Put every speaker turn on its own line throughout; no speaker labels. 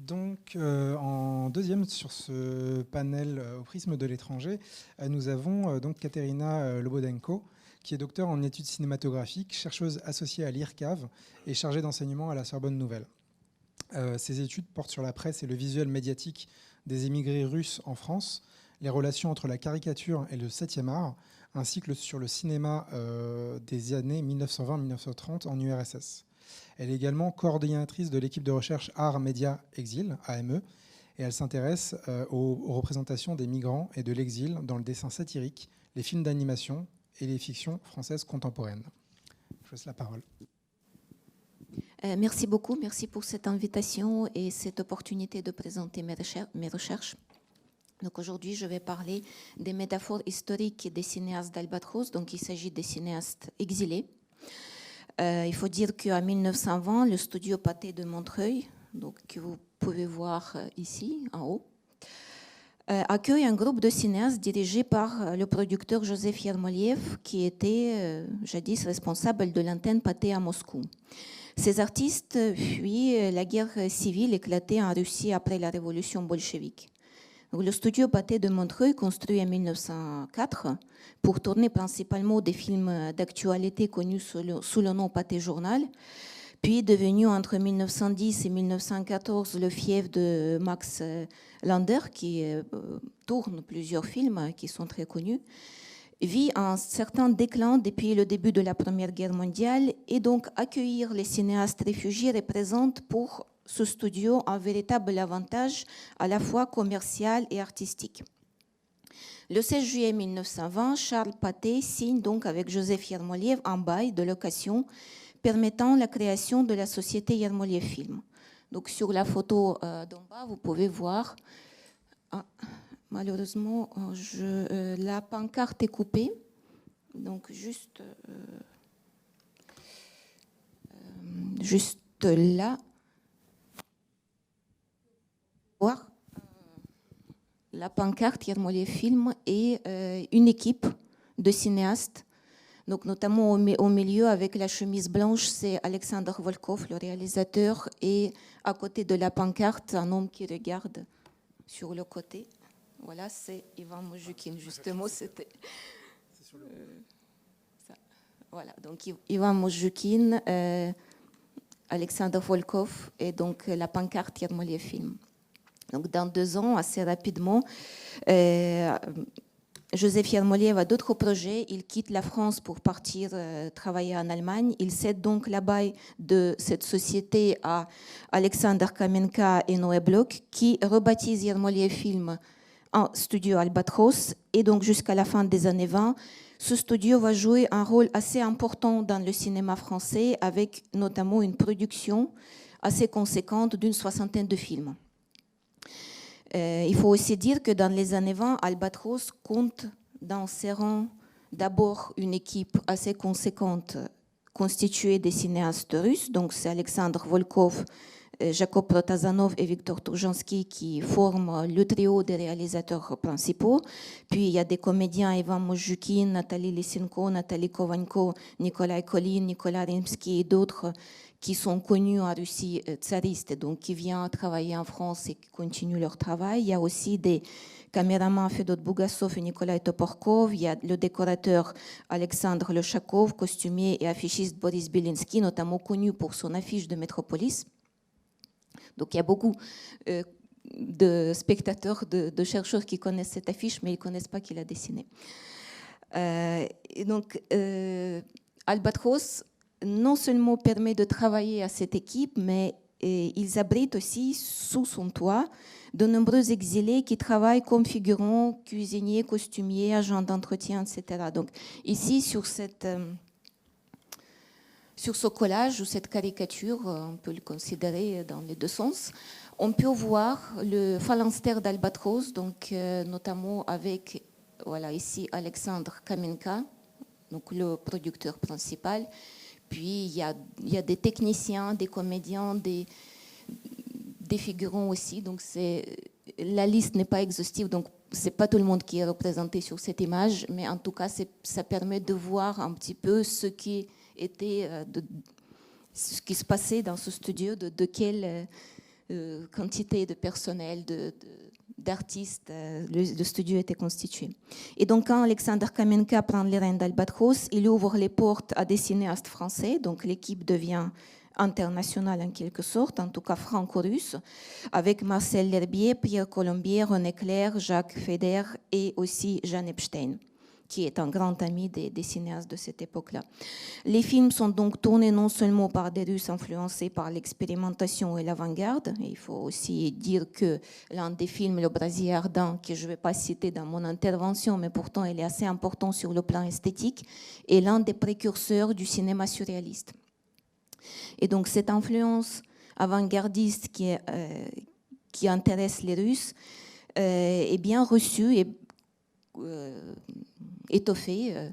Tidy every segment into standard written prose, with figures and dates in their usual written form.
Donc, en deuxième sur ce panel au prisme de l'étranger, nous avons donc Katerina Lobodenko, qui est docteur en études cinématographiques, chercheuse associée à l'IRCAV et chargée d'enseignement à la Sorbonne Nouvelle. Ses études portent sur la presse et le visuel médiatique des émigrés russes en France, les relations entre la caricature et le 7e art, ainsi que sur le cinéma des années 1920-1930 en URSS. Elle est également coordinatrice de l'équipe de recherche Art Média Exil, AME, et elle s'intéresse aux représentations des migrants et de l'exil dans le dessin satirique, les films d'animation et les fictions françaises contemporaines. Je vous laisse la parole.
Merci beaucoup, merci pour cette invitation et cette opportunité de présenter mes recherches. Donc aujourd'hui, je vais parler des métaphores historiques des cinéastes d'Albatros. Donc il s'agit des cinéastes exilés. Il faut dire qu'en 1920, le studio Pathé de Montreuil, donc, que vous pouvez voir ici, en haut, accueille un groupe de cinéastes dirigé par le producteur Joseph Yermoliev, qui était jadis responsable de l'antenne Pathé à Moscou. Ces artistes fuient la guerre civile éclatée en Russie après la révolution bolchevique. Le studio Pathé de Montreuil, construit en 1904 pour tourner principalement des films d'actualité connus sous le nom Pathé Journal, puis devenu entre 1910 et 1914 le fief de Max Lander, qui tourne plusieurs films qui sont très connus, vit un certain déclin depuis le début de la Première Guerre mondiale, et donc accueillir les cinéastes réfugiés représente pour ce studio un véritable avantage à la fois commercial et artistique. Le 16 juillet 1920, Charles Pathé signe donc avec Joseph Yermoliev un bail de location permettant la création de la société Yermoliev Film. Donc sur la photo d'en bas, vous pouvez voir, malheureusement, la pancarte est coupée, donc juste là. Voir la pancarte Yermoliev Film et une équipe de cinéastes, donc notamment au milieu avec la chemise blanche, c'est Alexander Volkov, le réalisateur, et à côté de la pancarte, un homme qui regarde sur le côté. Voilà, c'est Ivan Mojukhin, justement, c'était ça. Voilà, donc Ivan Mojukhin, Alexander Volkov et donc la pancarte Yermoliev Film. Donc, dans 2 ans, assez rapidement, Joseph Yermoliev a d'autres projets. Il quitte la France pour partir travailler en Allemagne. Il cède donc la bail de cette société à Alexander Kamenka et Noé Bloch, qui rebaptisent Yermoliev Film en studio Albatros. Et donc, jusqu'à la fin des années 20, ce studio va jouer un rôle assez important dans le cinéma français, avec notamment une production assez conséquente d'une 60aine de films. Il faut aussi dire que dans les années 20, Albatros compte dans ses rangs d'abord une équipe assez conséquente constituée des cinéastes russes. Donc c'est Alexandre Volkov, Jacob Protazanov et Viktor Turjansky qui forment le trio des réalisateurs principaux. Puis il y a des comédiens, Ivan Mojukhin, Nathalie Lysenko, Nathalie Kovanko, Nikolai Kolin, Nicolas Rimsky et d'autres qui sont connus en Russie tsariste, donc qui viennent travailler en France et qui continuent leur travail. Il y a aussi des caméramans Fedot Bougassov et Nikolai Toporkov. Il y a le décorateur Alexandre Lechakov, costumier et affichiste Boris Belinsky, notamment connu pour son affiche de Métropolis. Donc il y a beaucoup de spectateurs, de chercheurs qui connaissent cette affiche, mais ils ne connaissent pas qui l'a dessinée. Et donc Albatros non seulement permet de travailler à cette équipe, mais ils abritent aussi sous son toit de nombreux exilés qui travaillent comme figurants, cuisiniers, costumiers, agents d'entretien, etc. Donc ici, sur ce collage ou cette caricature, on peut le considérer dans les deux sens, on peut voir le phalanstère d'Albatros, donc notamment avec, voilà, ici Alexandre Kamenka, donc le producteur principal. Puis il y a des techniciens, des comédiens, des figurants aussi. Donc la liste n'est pas exhaustive, donc c'est pas tout le monde qui est représenté sur cette image, mais en tout cas ça permet de voir un petit peu ce qui se passait dans ce studio, de quelle quantité de personnel, d'artistes, le studio était constitué. Et donc, quand Alexander Kamenka prend les rênes d'Albatros, il ouvre les portes à des cinéastes français, donc l'équipe devient internationale en quelque sorte, en tout cas franco-russe, avec Marcel L'Herbier, Pierre Colombier, René Clair, Jacques Feder et aussi Jean Epstein, qui est un grand ami des cinéastes de cette époque-là. Les films sont donc tournés non seulement par des Russes influencés par l'expérimentation et l'avant-garde. Il faut aussi dire que l'un des films, Le Brasier ardent, que je ne vais pas citer dans mon intervention, mais pourtant il est assez important sur le plan esthétique, est l'un des précurseurs du cinéma surréaliste. Et donc cette influence avant-gardiste qui intéresse les Russes est bien reçue et étoffée,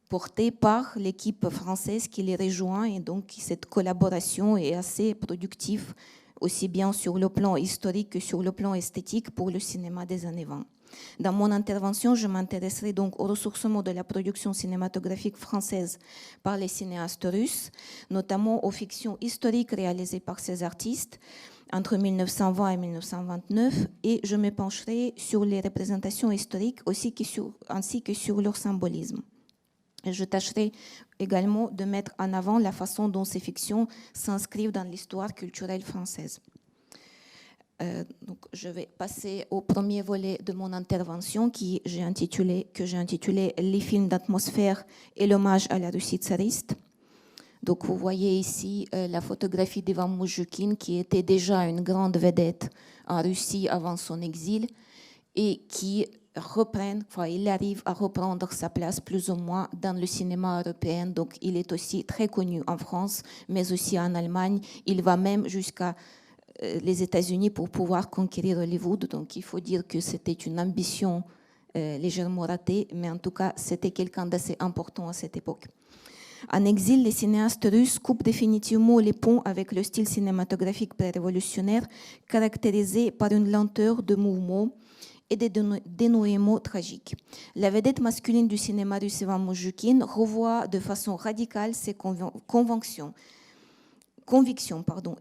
portée par l'équipe française qui les rejoint, et donc cette collaboration est assez productive aussi bien sur le plan historique que sur le plan esthétique pour le cinéma des années 20. Dans mon intervention, je m'intéresserai donc au ressourcement de la production cinématographique française par les cinéastes russes, notamment aux fictions historiques réalisées par ces artistes entre 1920 et 1929, et je me pencherai sur les représentations historiques ainsi que sur leur symbolisme. Et je tâcherai également de mettre en avant la façon dont ces fictions s'inscrivent dans l'histoire culturelle française. Donc je vais passer au premier volet de mon intervention que j'ai intitulé Les films d'atmosphère et l'hommage à la Russie tsariste. Donc vous voyez ici la photographie d'Ivan Moujoukin, qui était déjà une grande vedette en Russie avant son exil et qui il arrive à reprendre sa place plus ou moins dans le cinéma européen. Donc il est aussi très connu en France, mais aussi en Allemagne. Il va même jusqu'à les États-Unis pour pouvoir conquérir Hollywood. Donc il faut dire que c'était une ambition légèrement ratée, mais en tout cas c'était quelqu'un d'assez important à cette époque. En exil, les cinéastes russes coupent définitivement les ponts avec le style cinématographique pré-révolutionnaire, caractérisé par une lenteur de mouvement et des dénouements tragiques. La vedette masculine du cinéma russe, Ivan Moujoukin, revoit de façon radicale ses convictions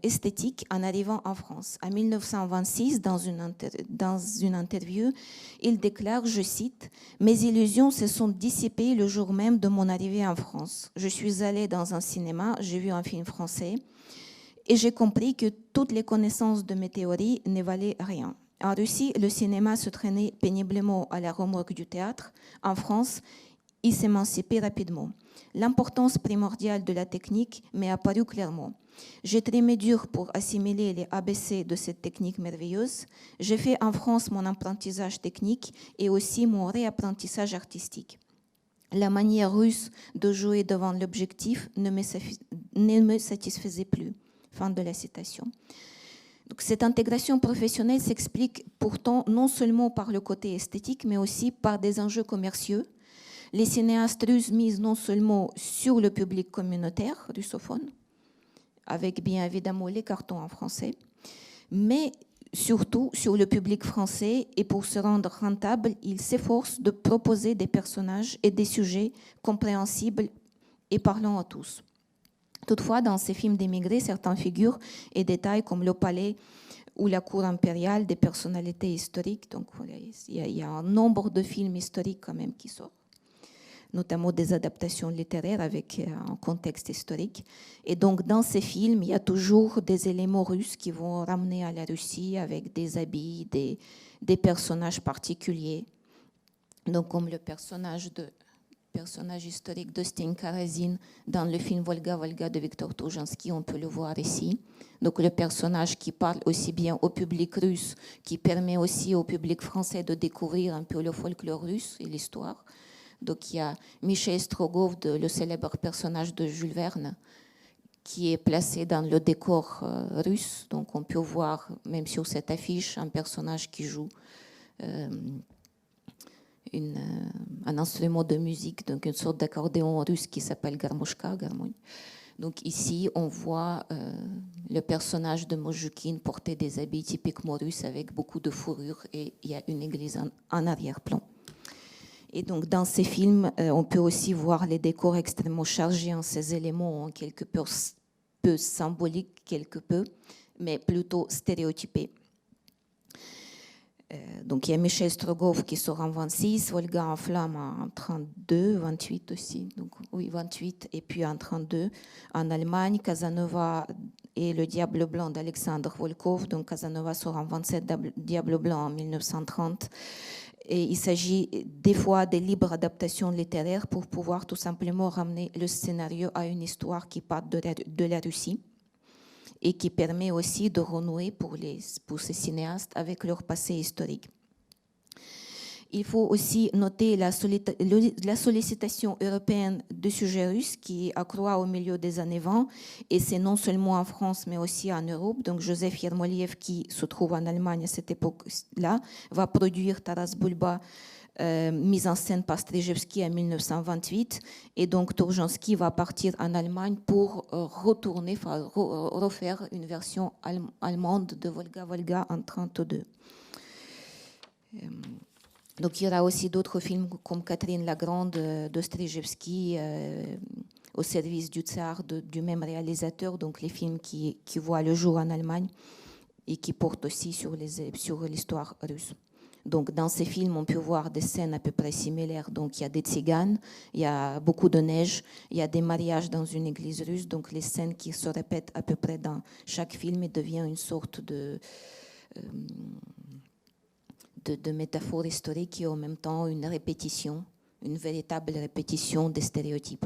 esthétiques en arrivant en France. En 1926, dans une interview, il déclare, je cite, « Mes illusions se sont dissipées le jour même de mon arrivée en France. Je suis allé dans un cinéma, j'ai vu un film français et j'ai compris que toutes les connaissances de mes théories ne valaient rien. En Russie, le cinéma se traînait péniblement à la remorque du théâtre. En France, il s'émancipait rapidement. L'importance primordiale de la technique m'est apparue clairement. J'ai trimé dur pour assimiler les ABC de cette technique merveilleuse. J'ai fait en France mon apprentissage technique et aussi mon réapprentissage artistique. La manière russe de jouer devant l'objectif ne me satisfaisait plus. » Fin de la citation. Donc, cette intégration professionnelle s'explique pourtant non seulement par le côté esthétique, mais aussi par des enjeux commerciaux. Les cinéastes russes misent non seulement sur le public communautaire russophone, avec bien évidemment les cartons en français, mais surtout sur le public français, et pour se rendre rentable, ils s'efforcent de proposer des personnages et des sujets compréhensibles et parlant à tous. Toutefois, dans ces films d'émigrés, certaines figures et détails comme le palais ou la cour impériale des personnalités historiques, donc il y a un nombre de films historiques quand même qui sortent, notamment des adaptations littéraires avec un contexte historique. Et donc, dans ces films, il y a toujours des éléments russes qui vont ramener à la Russie avec des habits, des personnages particuliers. Donc, comme le personnage historique d'Austin Karazin dans le film Volga, Volga de Victor Toujansky, on peut le voir ici. Donc, le personnage qui parle aussi bien au public russe, qui permet aussi au public français de découvrir un peu le folklore russe et l'histoire. Donc il y a Michel Strogoff, le célèbre personnage de Jules Verne, qui est placé dans le décor russe. Donc on peut voir, même sur cette affiche, un personnage qui joue un instrument de musique, donc une sorte d'accordéon russe qui s'appelle garmoshka, garmogne. Donc ici, on voit le personnage de Moujoukin porter des habits typiquement russes avec beaucoup de fourrure, et il y a une église en arrière-plan. Et donc, dans ces films, on peut aussi voir les décors extrêmement chargés en ces éléments, quelque peu symboliques, quelque peu, mais plutôt stéréotypée. Donc il y a Michel Strogoff qui sort en 26, Volga en flamme en 32, 28 aussi, donc oui 28, et puis en 32 en Allemagne, Casanova et le Diable blanc d'Alexandre Volkov, donc Casanova sort en 27, Diable blanc en 1930, et il s'agit des fois de libres adaptations littéraires pour pouvoir tout simplement ramener le scénario à une histoire qui part de la Russie, et qui permet aussi de renouer pour ces cinéastes avec leur passé historique. Il faut aussi noter la sollicitation européenne de sujets russes qui accroît au milieu des années 20, et c'est non seulement en France mais aussi en Europe. Donc Joseph Yermoliev, qui se trouve en Allemagne à cette époque-là, va produire Taras Bulba, mise en scène par Strijewski en 1928, et donc Turgenev va partir en Allemagne pour refaire une version allemande de Volga Volga en 1932. Donc il y aura aussi d'autres films comme Catherine la Grande de Strijewski, au service du tsar du même réalisateur, donc les films qui voient le jour en Allemagne et qui portent aussi sur l'histoire russe. Donc, dans ces films, on peut voir des scènes à peu près similaires. Donc, il y a des tziganes, il y a beaucoup de neige, il y a des mariages dans une église russe. Donc, les scènes qui se répètent à peu près dans chaque film et devient une sorte de métaphore historique et en même temps une répétition, une véritable répétition des stéréotypes.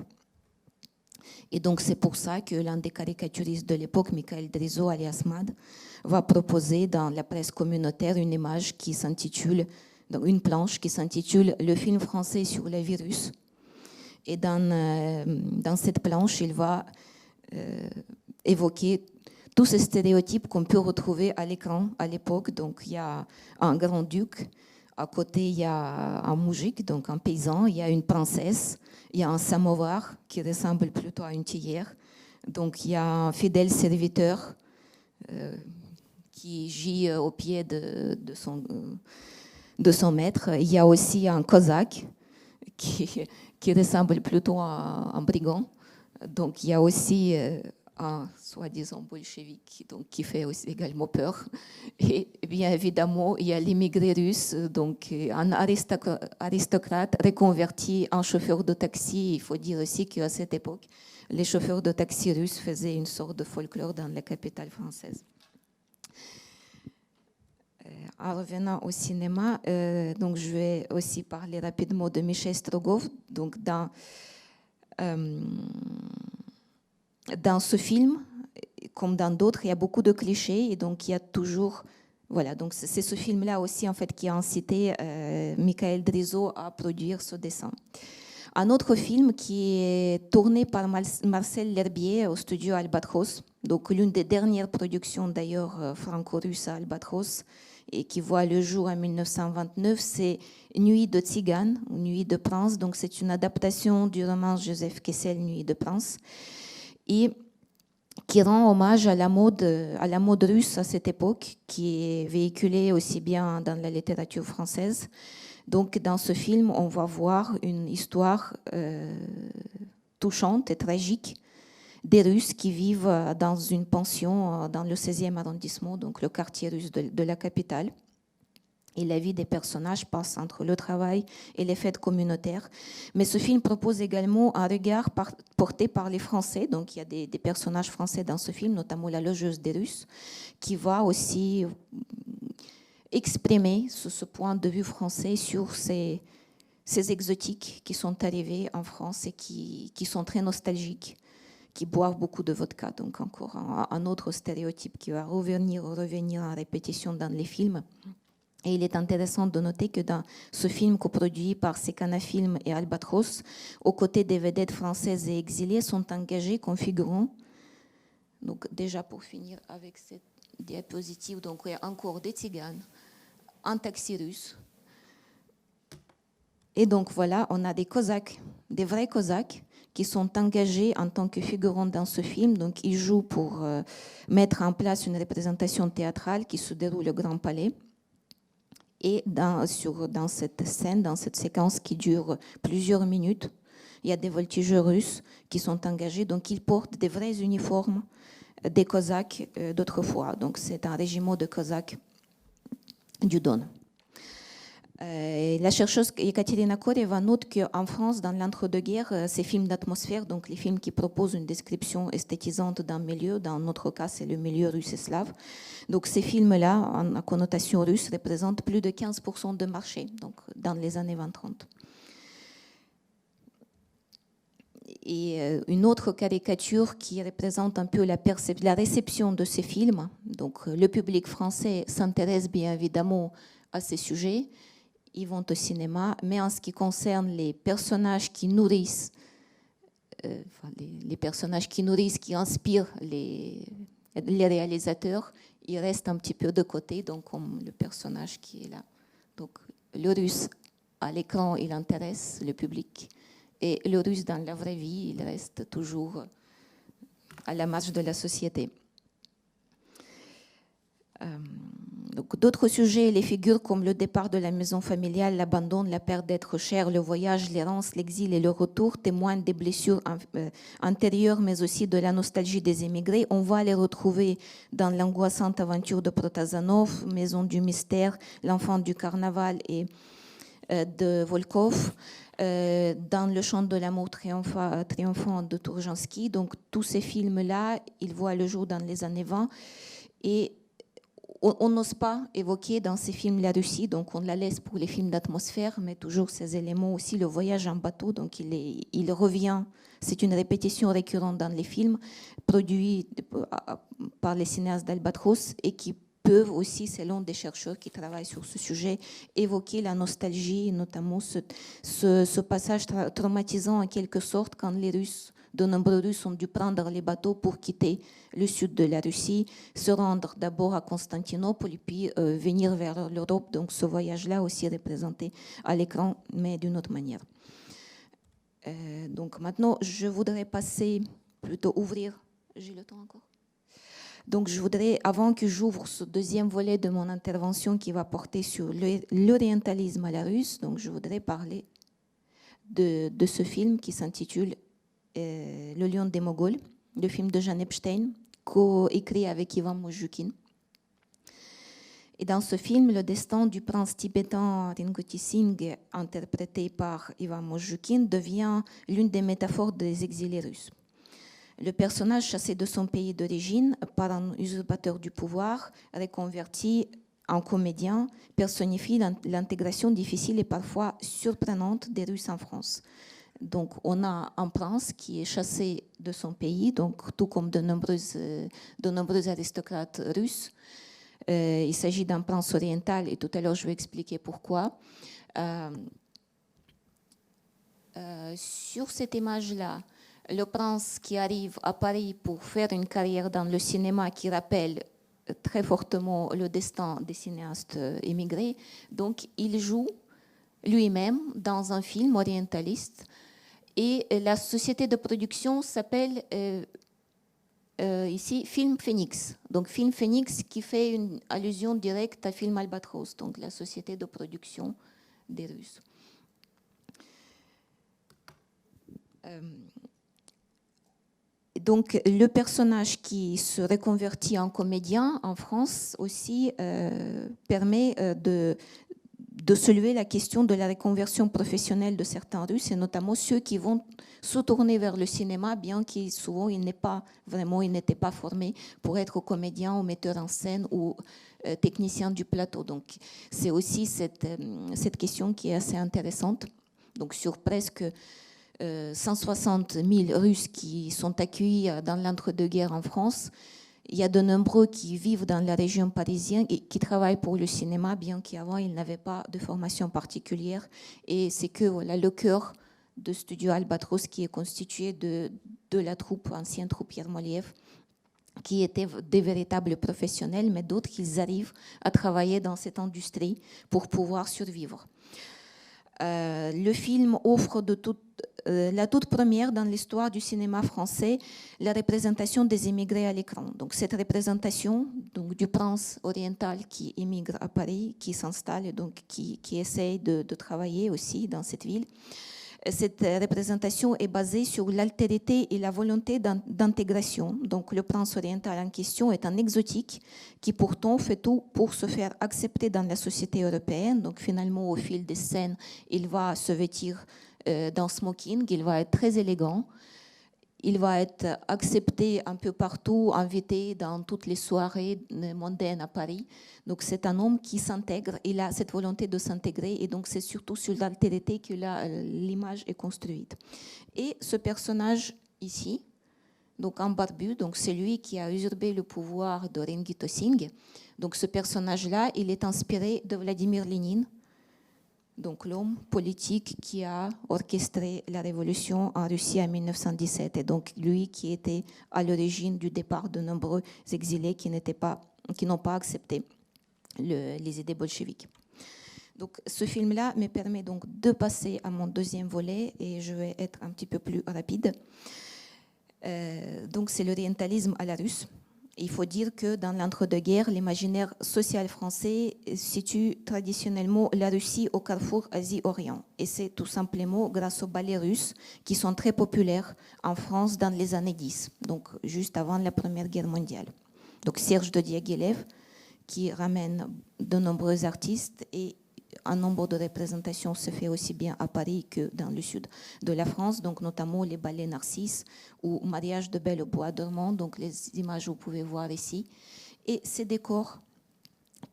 Et donc, c'est pour ça que l'un des caricaturistes de l'époque, Michael Drizo, alias Mad, va proposer dans la presse communautaire une image qui s'intitule, une planche qui s'intitule « Le film français sur le virus ». Et dans cette planche, il va évoquer tous ces stéréotypes qu'on peut retrouver à l'écran à l'époque. Donc, il y a un grand-duc, à côté, il y a un moujik, donc un paysan, il y a une princesse, il y a un samovar qui ressemble plutôt à une théière. Donc, il y a un fidèle serviteur qui gît au pied de son maître. Il y a aussi un cosaque qui ressemble plutôt à un brigand. Donc, il y a aussi un soi-disant bolchevique, donc qui fait aussi également peur. Et bien évidemment, il y a l'immigré russe, donc un aristocrate reconverti en chauffeur de taxi. Il faut dire aussi qu'à cette époque, les chauffeurs de taxi russes faisaient une sorte de folklore dans la capitale française. En revenant au cinéma, donc je vais aussi parler rapidement de Michel Strogoff. Donc dans ce film, comme dans d'autres, il y a beaucoup de clichés et donc il y a toujours, voilà, donc c'est ce film-là aussi en fait qui a incité Michael Drizo à produire ce dessin. Un autre film qui est tourné par Marcel L'Herbier au studio Albatros, donc l'une des dernières productions d'ailleurs franco-russes à Albatros et qui voit le jour en 1929, c'est Nuit de Tzigane ou Nuit de Prince. Donc c'est une adaptation du roman Joseph Kessel, Nuit de Prince, et qui rend hommage à la mode russe à cette époque, qui est véhiculée aussi bien dans la littérature française. Donc, dans ce film, on va voir une histoire touchante et tragique des Russes qui vivent dans une pension dans le 16e arrondissement, donc le quartier russe de la capitale. Et la vie des personnages passe entre le travail et les fêtes communautaires. Mais ce film propose également un regard porté par les Français. Donc il y a des personnages français dans ce film, notamment la logeuse des Russes, qui va aussi exprimer ce point de vue français sur ces exotiques qui sont arrivés en France et qui sont très nostalgiques, qui boivent beaucoup de vodka. Donc encore un autre stéréotype qui va revenir en répétition dans les films. Et il est intéressant de noter que dans ce film coproduit par Sekana Film et Albatros, aux côtés des vedettes françaises et exilées, sont engagés comme figurants. Donc déjà pour finir avec cette diapositive, donc il y a encore des tziganes, un taxi russe. Et donc voilà, on a des Cosaques, des vrais Cosaques, qui sont engagés en tant que figurants dans ce film. Donc ils jouent pour mettre en place une représentation théâtrale qui se déroule au Grand Palais. Et dans cette scène, dans cette séquence qui dure plusieurs minutes, il y a des voltigeurs russes qui sont engagés. Donc, ils portent des vrais uniformes des Cosaques d'autrefois. Donc c'est un régiment de Cosaques du Don. La chercheuse Ekaterina Koreva note qu'en France, dans l'entre-deux-guerres, ces films d'atmosphère, donc les films qui proposent une description esthétisante d'un milieu, dans notre cas c'est le milieu russe et slave, donc ces films-là, à connotation russe, représentent plus de 15% de marché, donc dans les années 20-30. Et une autre caricature qui représente un peu la réception de ces films, donc le public français s'intéresse bien évidemment à ces sujets, ils vont au cinéma, mais en ce qui concerne les personnages qui nourrissent, les personnages qui nourrissent, qui inspirent les réalisateurs, ils restent un petit peu de côté, donc comme le personnage qui est là. Donc le russe à l'écran, il intéresse le public, et le russe dans la vraie vie, il reste toujours à la marge de la société. Donc, d'autres sujets, les figures comme le départ de la maison familiale, l'abandon, la perte d'être cher, le voyage, l'errance, l'exil et le retour témoignent des blessures antérieures, mais aussi de la nostalgie des émigrés. On va les retrouver dans l'angoissante aventure de Protazanov, Maison du mystère, L'enfant du carnaval et de Volkov, dans Le chant de l'amour triomphant de Tourjansky. Donc tous ces films-là, ils voient le jour dans les années 20 et on n'ose pas évoquer dans ces films la Russie, donc on la laisse pour les films d'atmosphère, mais toujours ces éléments aussi, le voyage en bateau, donc il revient, c'est une répétition récurrente dans les films produits par les cinéastes d'Albatros et qui peuvent aussi, selon des chercheurs qui travaillent sur ce sujet, évoquer la nostalgie, notamment ce passage traumatisant en quelque sorte quand les Russes, de nombreux Russes ont dû prendre les bateaux pour quitter le sud de la Russie, se rendre d'abord à Constantinople et puis venir vers l'Europe. Donc ce voyage-là aussi représenté à l'écran, mais d'une autre manière. Donc maintenant, je voudrais ouvrir. J'ai le temps encore? Donc je voudrais, avant que j'ouvre ce deuxième volet de mon intervention qui va porter sur l'orientalisme à la russe, donc je voudrais parler de ce film qui s'intitule Le lion des Moghols, le film de Jean Epstein, co-écrit avec Ivan Mojukhin. Et dans ce film, le destin du prince tibétain Rinpoche Singh, interprété par Ivan Mojukhin, devient l'une des métaphores des exilés russes. Le personnage chassé de son pays d'origine par un usurpateur du pouvoir, reconverti en comédien, personnifie l'intégration difficile et parfois surprenante des Russes en France. Donc, on a un prince qui est chassé de son pays, donc tout comme de nombreux aristocrates russes. Il s'agit d'un prince oriental et tout à l'heure je vais expliquer pourquoi. Sur cette image-là, le prince qui arrive à Paris pour faire une carrière dans le cinéma qui rappelle très fortement le destin des cinéastes émigrés. Donc, il joue lui-même dans un film orientaliste. Et la société de production s'appelle ici Film Phoenix. Donc, Film Phoenix qui fait une allusion directe à Film Albatros, donc la société de production des Russes. Donc, le personnage qui se reconvertit en comédien en France aussi permet de soulever la question de la reconversion professionnelle de certains Russes, et notamment ceux qui vont se tourner vers le cinéma, bien qu'ils souvent ils n'étaient pas formés pour être comédiens ou metteurs en scène ou techniciens du plateau. Donc, c'est aussi cette question qui est assez intéressante. Donc, sur presque 160 000 Russes qui sont accueillis dans l'entre-deux-guerres en France, il y a de nombreux qui vivent dans la région parisienne et qui travaillent pour le cinéma, bien qu'avant ils n'avaient pas de formation particulière. Et c'est que voilà, le cœur de Studio Albatros qui est constitué de la ancienne troupe Yermoliev, qui étaient des véritables professionnels, mais d'autres qui arrivent à travailler dans cette industrie pour pouvoir survivre. Le film offre la toute première dans l'histoire du cinéma français la représentation des émigrés à l'écran. Donc cette représentation du prince oriental qui émigre à Paris, qui s'installe et donc qui essaye de travailler aussi dans cette ville, Cette représentation est basée sur l'altérité et la volonté d'intégration. Donc le prince oriental en question est un exotique qui pourtant fait tout pour se faire accepter dans la société européenne. Donc finalement, au fil des scènes, il va se vêtir dans smoking, il va être très élégant. Il va être accepté un peu partout, invité dans toutes les soirées mondaines à Paris. Donc c'est un homme qui s'intègre, il a cette volonté de s'intégrer et donc c'est surtout sur l'altérité que l'image est construite. Et ce personnage ici, donc un barbu, donc c'est lui qui a usurpé le pouvoir de Rengito Singh. Donc ce personnage-là, il est inspiré de Vladimir Lénine, donc l'homme politique qui a orchestré la révolution en Russie en 1917, et donc lui qui était à l'origine du départ de nombreux exilés qui n'ont pas accepté les idées bolcheviques. Donc ce film-là me permet donc de passer à mon deuxième volet et je vais être un petit peu plus rapide. Donc c'est l'orientalisme à la russe. Il faut dire que dans l'entre-deux-guerres, l'imaginaire social français situe traditionnellement la Russie au carrefour Asie-Orient. Et c'est tout simplement grâce aux ballets russes qui sont très populaires en France dans les années 10, donc juste avant la Première Guerre mondiale. Donc Serge de Diaghilev qui ramène de nombreux artistes et un nombre de représentations se fait aussi bien à Paris que dans le sud de la France, donc notamment les ballets Narcisse ou Mariage de Belle au Bois dormant, donc les images que vous pouvez voir ici. Et ces décors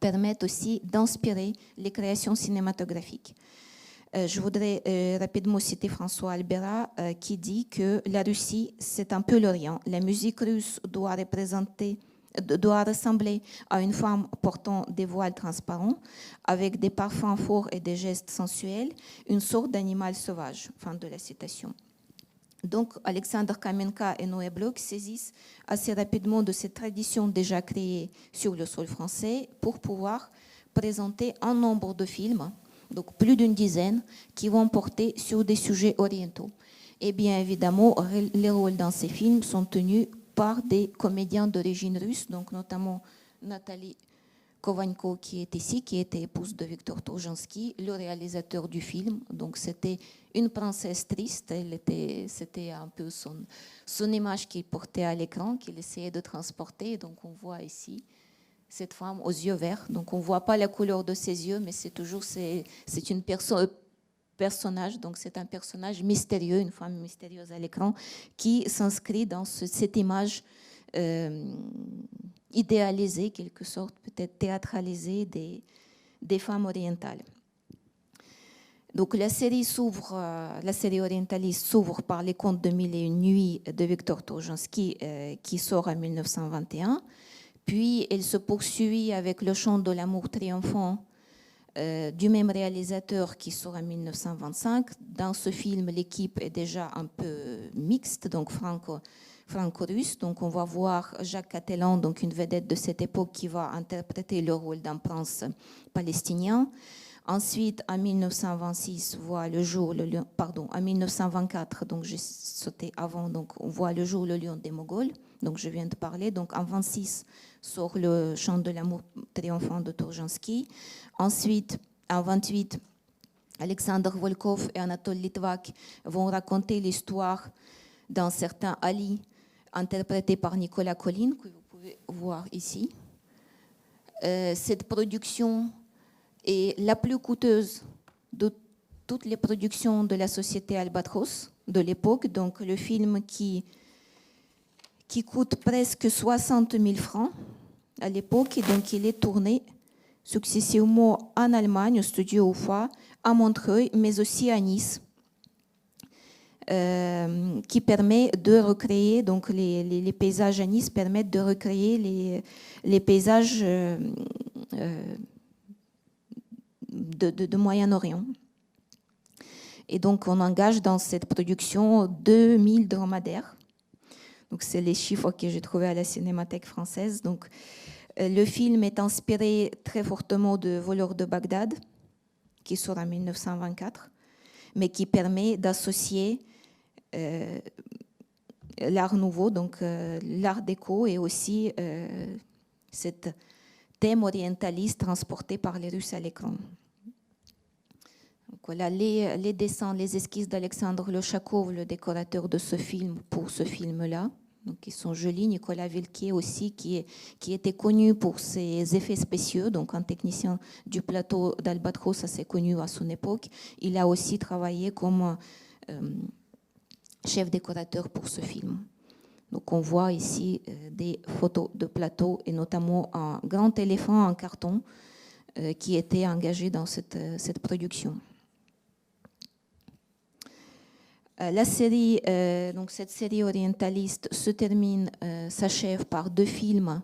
permettent aussi d'inspirer les créations cinématographiques. Je voudrais rapidement citer François Albera qui dit que la Russie, c'est un peu l'Orient. La musique russe doit ressembler à une femme portant des voiles transparents, avec des parfums forts et des gestes sensuels, une sorte d'animal sauvage. Fin de la citation. Donc, Alexander Kamenka et Noé Bloch saisissent assez rapidement de cette tradition déjà créée sur le sol français pour pouvoir présenter un nombre de films, donc plus d'une dizaine, qui vont porter sur des sujets orientaux. Et bien évidemment, les rôles dans ces films sont tenus par des comédiens d'origine russe, donc notamment Nathalie Kovanko qui est ici, qui était épouse de Victor Tourjansky, le réalisateur du film. Donc c'était une princesse triste, c'était un peu son image qu'il portait à l'écran, qu'il essayait de transporter. Donc on voit ici cette femme aux yeux verts. Donc on ne voit pas la couleur de ses yeux, mais c'est une personnage, donc c'est un personnage mystérieux, une femme mystérieuse à l'écran, qui s'inscrit dans cette image idéalisée, quelque sorte, peut-être théâtralisée des femmes orientales. Donc la série orientaliste s'ouvre par Les Contes de Mille et une nuits de Victor Tourjansky, qui sort en 1921, puis elle se poursuit avec Le Chant de l'amour triomphant du même réalisateur qui sort en 1925. Dans ce film, l'équipe est déjà un peu mixte, donc franco-russe. Donc on va voir Jacques Catelan, donc une vedette de cette époque, qui va interpréter le rôle d'un prince palestinien. Ensuite, en 1926, voit le jour en 1924, donc j'ai sauté avant, donc on voit le jour Le Lion des Moghols, donc je viens de parler. Donc en 26 sort Le Chant de l'amour triomphant de Tourjansky. Ensuite, en 28, Alexander Volkov et Anatole Litvak vont raconter l'histoire d'un certain Ali, interprété par Nicolas Colline, que vous pouvez voir ici. Cette production est la plus coûteuse de toutes les productions de la société Albatros de l'époque. Donc le film qui coûte presque 60 000 francs à l'époque, et donc il est tourné successivement en Allemagne, au studio UFA, à Montreuil, mais aussi à Nice, qui permet de recréer, donc les paysages à Nice permettent de recréer les paysages de Moyen-Orient. Et donc on engage dans cette production 2000 dromadaires. Donc c'est les chiffres que j'ai trouvés à la Cinémathèque française. Donc le film est inspiré très fortement de Voleurs de Bagdad, qui sort en 1924, mais qui permet d'associer l'art nouveau, donc l'art déco, et aussi cet thème orientaliste transporté par les Russes à l'écran. Donc voilà les dessins, les esquisses d'Alexandre Lochakov, le décorateur de ce film, pour ce film-là. Donc, ils sont jolis. Nicolas Vilquier aussi, qui était connu pour ses effets spéciaux, donc un technicien du plateau d'Albatros assez connu à son époque. Il a aussi travaillé comme chef décorateur pour ce film. Donc, on voit ici des photos de plateau et notamment un grand éléphant en carton qui était engagé dans cette production. La série, donc cette série orientaliste se termine, s'achève par 2 films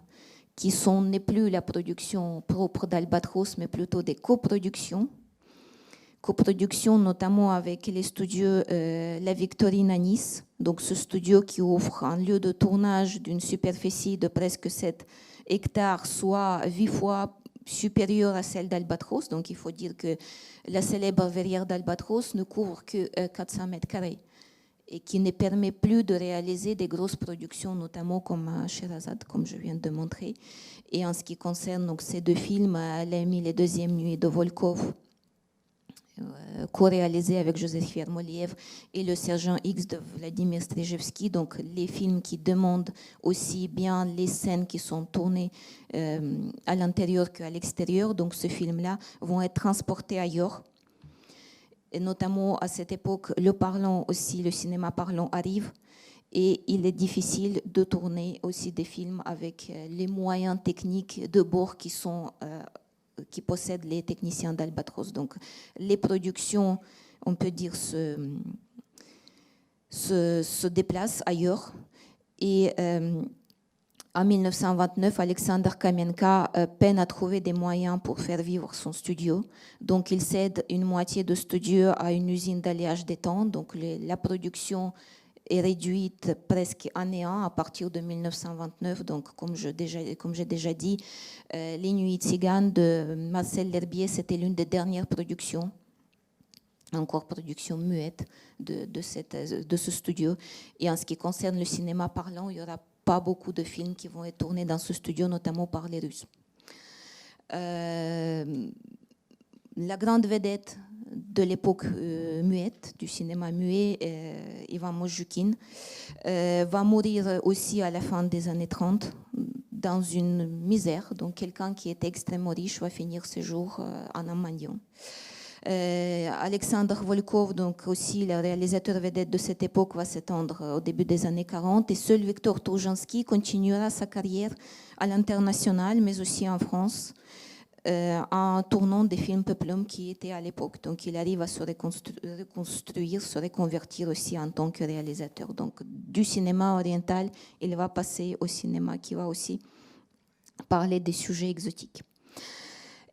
qui n'est plus la production propre d'Albatros, mais plutôt des coproductions. Coproduction notamment avec les studios La Victorine à Nice, donc ce studio qui offre un lieu de tournage d'une superficie de presque 7 hectares, soit 8 fois supérieure à celle d'Albatros. Donc il faut dire que la célèbre verrière d'Albatros ne couvre que 400 mètres carrés et qui ne permet plus de réaliser des grosses productions, notamment comme Sherazade, comme je viens de montrer. Et en ce qui concerne donc, ces 2 films, elle a mis Les Deuxièmes Nuits de Volkov, co-réalisé avec Joseph Yermoliev et le Sergent X de Vladimir Strejevski, donc les films qui demandent aussi bien les scènes qui sont tournées à l'intérieur qu'à l'extérieur. Donc ce film-là vont être transportés ailleurs. Et notamment à cette époque, le cinéma parlant arrive et il est difficile de tourner aussi des films avec les moyens techniques de bord qui possèdent les techniciens d'Albatros. Donc les productions, on peut dire, se déplacent ailleurs. Et en 1929, Alexander Kamenka peine à trouver des moyens pour faire vivre son studio. Donc il cède une moitié de studio à une usine d'alliage d'étang. Donc la production est réduite presque à néant à partir de 1929. Donc, comme j'ai déjà dit, Les Nuits tziganes de Marcel L'Herbier, c'était l'une des dernières productions, encore production muette de ce studio. Et en ce qui concerne le cinéma parlant, il n'y aura pas beaucoup de films qui vont être tournés dans ce studio, notamment par les Russes. La grande vedette de l'époque muette, du cinéma muet, Ivan Mosjukin, va mourir aussi à la fin des années 30 dans une misère. Donc quelqu'un qui était extrêmement riche va finir ses jours en un mendiant. Alexandre Volkov, donc aussi le réalisateur vedette de cette époque, va s'éteindre au début des années 40 et seul Victor Toujansky continuera sa carrière à l'international, mais aussi en France, en tournant des films peplum qui étaient à l'époque. Donc il arrive à se reconstruire, se reconvertir aussi en tant que réalisateur. Donc du cinéma oriental, il va passer au cinéma qui va aussi parler des sujets exotiques.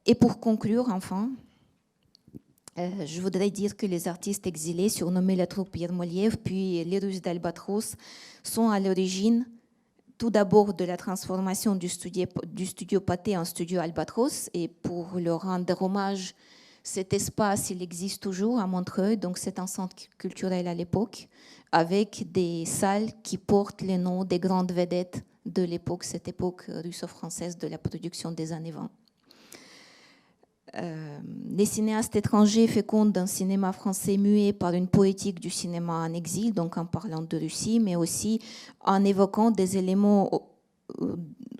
Et pour conclure, enfin, je voudrais dire que les artistes exilés, surnommés la troupe Yermoliev, puis les Russes d'Albatros, sont à l'origine tout d'abord de la transformation du studio Pathé en studio Albatros. Et pour leur rendre hommage, cet espace, il existe toujours à Montreuil, donc c'est un centre culturel à l'époque, avec des salles qui portent les noms des grandes vedettes de l'époque, cette époque russo-française de la production des années 20. Les cinéastes étrangers fécondent un cinéma français muet par une poétique du cinéma en exil, donc en parlant de Russie, mais aussi en évoquant des éléments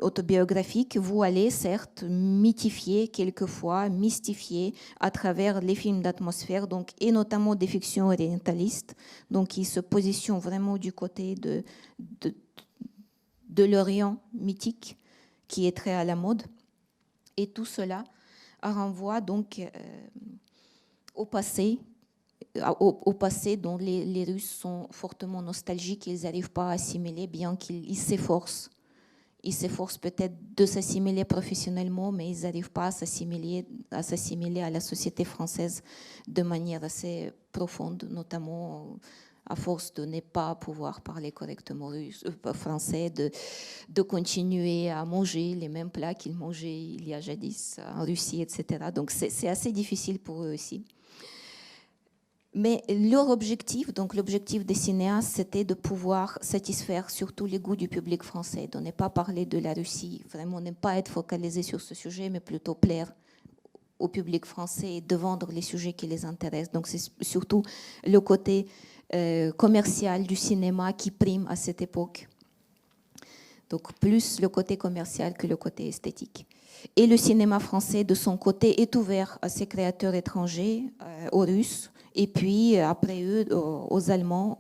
autobiographiques voilés, certes, mythifiés, quelquefois mystifiés à travers les films d'atmosphère, donc, et notamment des fictions orientalistes, donc qui se positionnent vraiment du côté de l'Orient mythique, qui est très à la mode. Et tout cela renvoie donc au passé dont les Russes sont fortement nostalgiques, ils n'arrivent pas à assimiler, bien qu'ils s'efforcent. Ils s'efforcent peut-être de s'assimiler professionnellement, mais ils n'arrivent pas à s'assimiler à la société française de manière assez profonde, notamment à force de ne pas pouvoir parler correctement français, de continuer à manger les mêmes plats qu'ils mangeaient il y a jadis en Russie, etc. Donc c'est assez difficile pour eux aussi. Mais leur objectif, donc l'objectif des cinéastes, c'était de pouvoir satisfaire surtout les goûts du public français, de ne pas parler de la Russie, vraiment ne pas être focalisé sur ce sujet, mais plutôt plaire au public français et de vendre les sujets qui les intéressent. Donc c'est surtout le côté commercial du cinéma qui prime à cette époque. Donc plus le côté commercial que le côté esthétique. Et le cinéma français, de son côté, est ouvert à ses créateurs étrangers, aux Russes, et puis après eux, aux Allemands,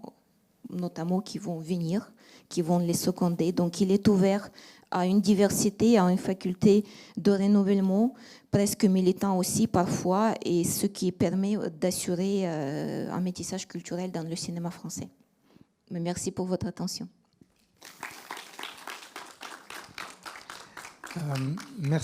notamment, qui vont venir, qui vont les seconder. Donc il est ouvert à une diversité, à une faculté de renouvellement, presque militant aussi parfois, et ce qui permet d'assurer un métissage culturel dans le cinéma français. Mais merci pour votre attention.
Merci.